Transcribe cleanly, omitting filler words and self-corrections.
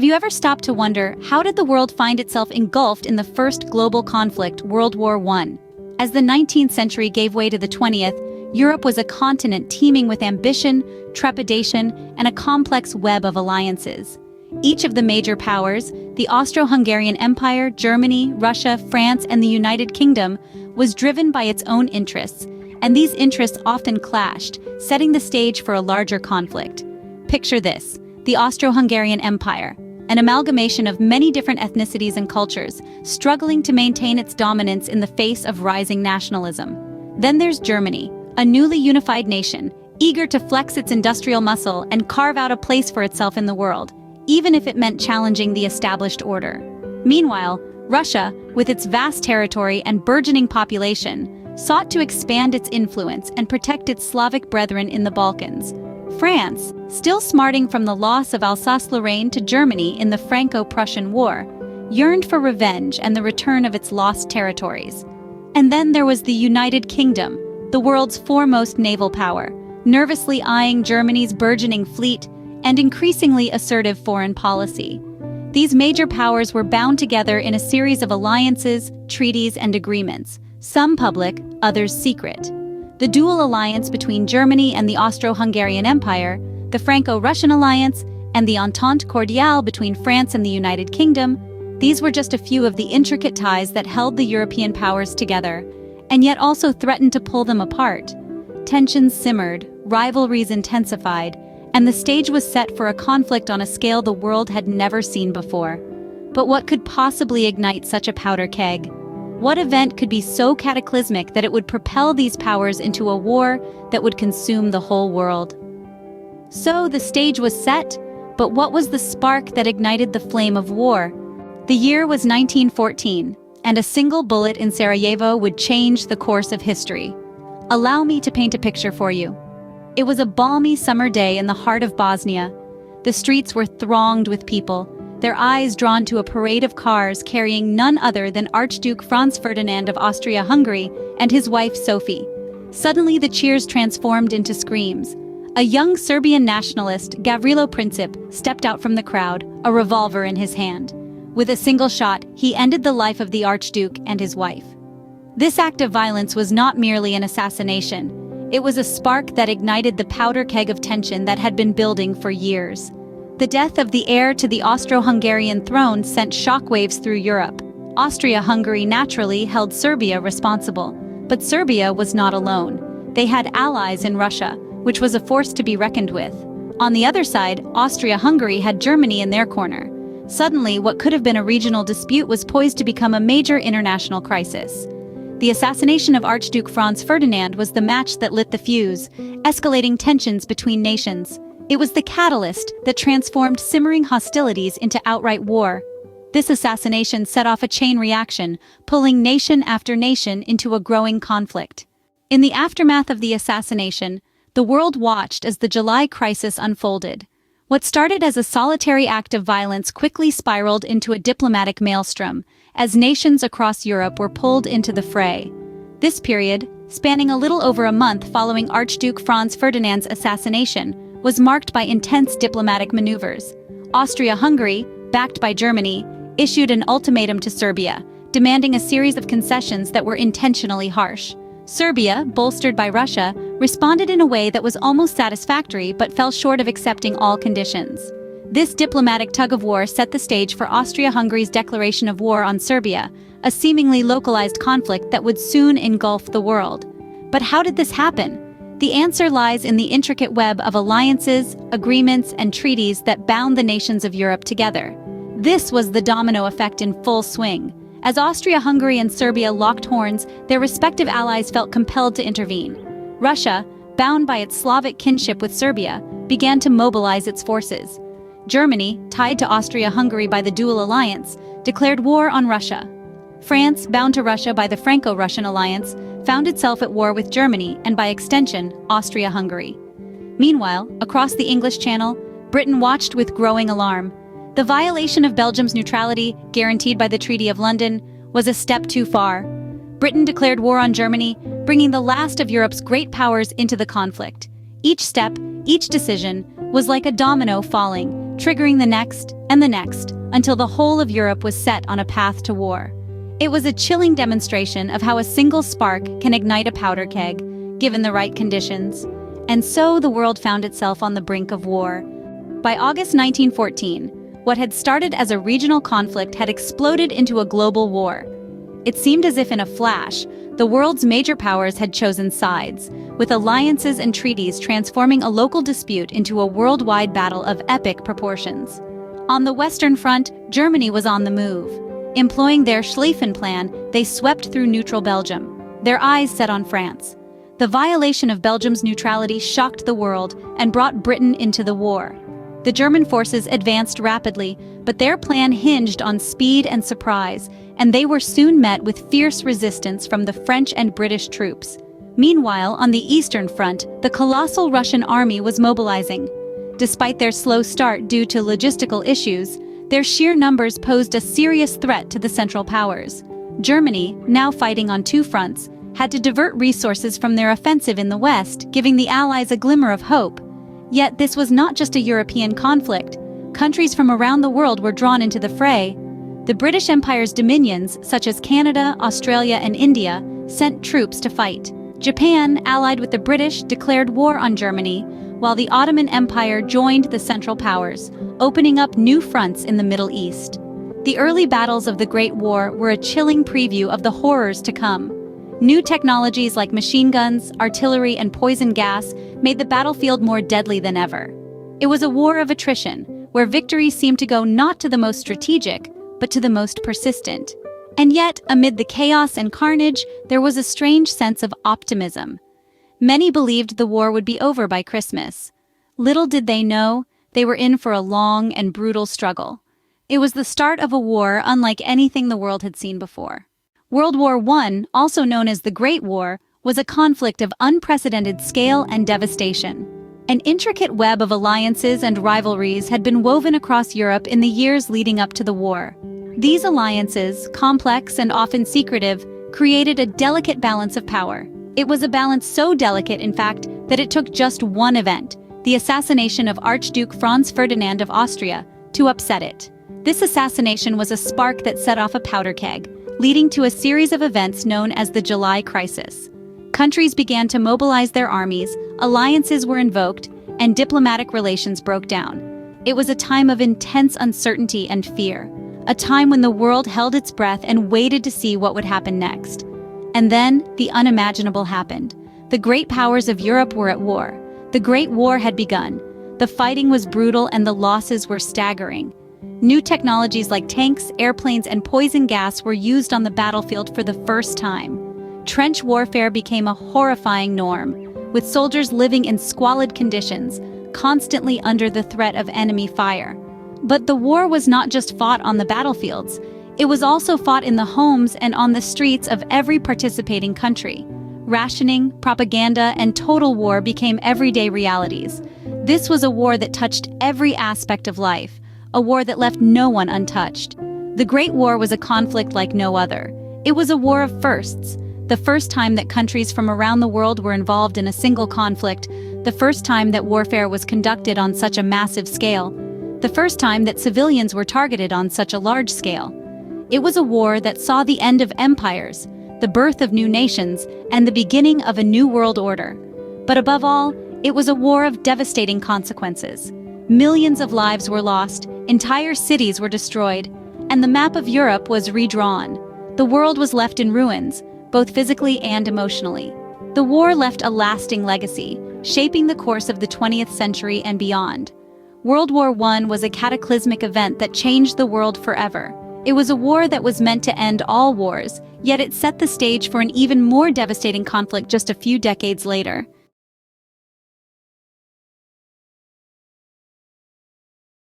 Have you ever stopped to wonder, how did the world find itself engulfed in the first global conflict, World War I? As the 19th century gave way to the 20th, Europe was a continent teeming with ambition, trepidation, and a complex web of alliances. Each of the major powers, the Austro-Hungarian Empire, Germany, Russia, France, and the United Kingdom, was driven by its own interests, and these interests often clashed, setting the stage for a larger conflict. Picture this: the Austro-Hungarian Empire, an amalgamation of many different ethnicities and cultures, struggling to maintain its dominance in the face of rising nationalism. Then there's Germany, a newly unified nation, eager to flex its industrial muscle and carve out a place for itself in the world, even if it meant challenging the established order. Meanwhile, Russia, with its vast territory and burgeoning population, sought to expand its influence and protect its Slavic brethren in the Balkans. France, still smarting from the loss of Alsace-Lorraine to Germany in the Franco-Prussian War, yearned for revenge and the return of its lost territories. And then there was the United Kingdom, the world's foremost naval power, nervously eyeing Germany's burgeoning fleet and increasingly assertive foreign policy. These major powers were bound together in a series of alliances, treaties, and agreements, some public, others secret. The dual alliance between Germany and the Austro-Hungarian Empire, the Franco-Russian alliance, and the Entente Cordiale between France and the United Kingdom, these were just a few of the intricate ties that held the European powers together, and yet also threatened to pull them apart. Tensions simmered, rivalries intensified, and the stage was set for a conflict on a scale the world had never seen before. But what could possibly ignite such a powder keg? What event could be so cataclysmic that it would propel these powers into a war that would consume the whole world? So the stage was set, but what was the spark that ignited the flame of war? The year was 1914, and a single bullet in Sarajevo would change the course of history. Allow me to paint a picture for you. It was a balmy summer day in the heart of Bosnia. The streets were thronged with people, their eyes drawn to a parade of cars carrying none other than Archduke Franz Ferdinand of Austria-Hungary and his wife Sophie. Suddenly the cheers transformed into screams. A young Serbian nationalist, Gavrilo Princip, stepped out from the crowd, a revolver in his hand. With a single shot, he ended the life of the Archduke and his wife. This act of violence was not merely an assassination. It was a spark that ignited the powder keg of tension that had been building for years. The death of the heir to the Austro-Hungarian throne sent shockwaves through Europe. Austria-Hungary naturally held Serbia responsible, but Serbia was not alone. They had allies in Russia, which was a force to be reckoned with. On the other side, Austria-Hungary had Germany in their corner. Suddenly, what could have been a regional dispute was poised to become a major international crisis. The assassination of Archduke Franz Ferdinand was the match that lit the fuse, escalating tensions between nations. It was the catalyst that transformed simmering hostilities into outright war. This assassination set off a chain reaction, pulling nation after nation into a growing conflict. In the aftermath of the assassination, the world watched as the July crisis unfolded. What started as a solitary act of violence quickly spiraled into a diplomatic maelstrom, as nations across Europe were pulled into the fray. This period, spanning a little over a month following Archduke Franz Ferdinand's assassination, was marked by intense diplomatic maneuvers. Austria-Hungary, backed by Germany, issued an ultimatum to Serbia, demanding a series of concessions that were intentionally harsh. Serbia, bolstered by Russia, responded in a way that was almost satisfactory but fell short of accepting all conditions. This diplomatic tug-of-war set the stage for Austria-Hungary's declaration of war on Serbia, a seemingly localized conflict that would soon engulf the world. But how did this happen? The answer lies in the intricate web of alliances, agreements, and treaties that bound the nations of Europe together. This was the domino effect in full swing. As Austria-Hungary and Serbia locked horns, their respective allies felt compelled to intervene. Russia, bound by its Slavic kinship with Serbia, began to mobilize its forces. Germany, tied to Austria-Hungary by the dual alliance, declared war on Russia. France, bound to Russia by the Franco-Russian alliance, found itself at war with Germany and, by extension, Austria-Hungary. Meanwhile, across the English Channel, Britain watched with growing alarm. The violation of Belgium's neutrality, guaranteed by the Treaty of London, was a step too far. Britain declared war on Germany, bringing the last of Europe's great powers into the conflict. Each step, each decision, was like a domino falling, triggering the next and the next, until the whole of Europe was set on a path to war. It was a chilling demonstration of how a single spark can ignite a powder keg, given the right conditions. And so the world found itself on the brink of war. By August 1914, what had started as a regional conflict had exploded into a global war. It seemed as if in a flash, the world's major powers had chosen sides, with alliances and treaties transforming a local dispute into a worldwide battle of epic proportions. On the Western Front, Germany was on the move. Employing their Schlieffen Plan, they swept through neutral Belgium, their eyes set on France. The violation of Belgium's neutrality shocked the world and brought Britain into the war. The German forces advanced rapidly, but their plan hinged on speed and surprise, and they were soon met with fierce resistance from the French and British troops. Meanwhile, on the Eastern Front, the colossal Russian army was mobilizing. Despite their slow start due to logistical issues, their sheer numbers posed a serious threat to the Central Powers. Germany, now fighting on two fronts, had to divert resources from their offensive in the West, giving the Allies a glimmer of hope. Yet this was not just a European conflict. Countries from around the world were drawn into the fray. The British Empire's dominions, such as Canada, Australia, and India, sent troops to fight. Japan, allied with the British, declared war on Germany, while the Ottoman Empire joined the Central Powers, opening up new fronts in the Middle East. The early battles of the Great War were a chilling preview of the horrors to come. New technologies like machine guns, artillery, and poison gas made the battlefield more deadly than ever. It was a war of attrition, where victory seemed to go not to the most strategic, but to the most persistent. And yet, amid the chaos and carnage, there was a strange sense of optimism. Many believed the war would be over by Christmas. Little did they know, they were in for a long and brutal struggle. It was the start of a war unlike anything the world had seen before. World War I, also known as the Great War, was a conflict of unprecedented scale and devastation. An intricate web of alliances and rivalries had been woven across Europe in the years leading up to the war. These alliances, complex and often secretive, created a delicate balance of power. It was a balance so delicate, in fact, that it took just one event, the assassination of Archduke Franz Ferdinand of Austria, to upset it. This assassination was a spark that set off a powder keg, leading to a series of events known as the July Crisis. Countries began to mobilize their armies, alliances were invoked, and diplomatic relations broke down. It was a time of intense uncertainty and fear, a time when the world held its breath and waited to see what would happen next. And then, the unimaginable happened. The great powers of Europe were at war. The Great War had begun. The fighting was brutal and the losses were staggering. New technologies like tanks, airplanes, and poison gas were used on the battlefield for the first time. Trench warfare became a horrifying norm, with soldiers living in squalid conditions, constantly under the threat of enemy fire. But the war was not just fought on the battlefields, it was also fought in the homes and on the streets of every participating country. Rationing, propaganda, and total war became everyday realities. This was a war that touched every aspect of life, a war that left no one untouched. The Great War was a conflict like no other. It was a war of firsts. The first time that countries from around the world were involved in a single conflict, the first time that warfare was conducted on such a massive scale, the first time that civilians were targeted on such a large scale. It was a war that saw the end of empires, the birth of new nations, and the beginning of a new world order. But above all, it was a war of devastating consequences. Millions of lives were lost, entire cities were destroyed, and the map of Europe was redrawn. The world was left in ruins, both physically and emotionally. The war left a lasting legacy, shaping the course of the 20th century and beyond. World War I was a cataclysmic event that changed the world forever. It was a war that was meant to end all wars, yet it set the stage for an even more devastating conflict just a few decades later.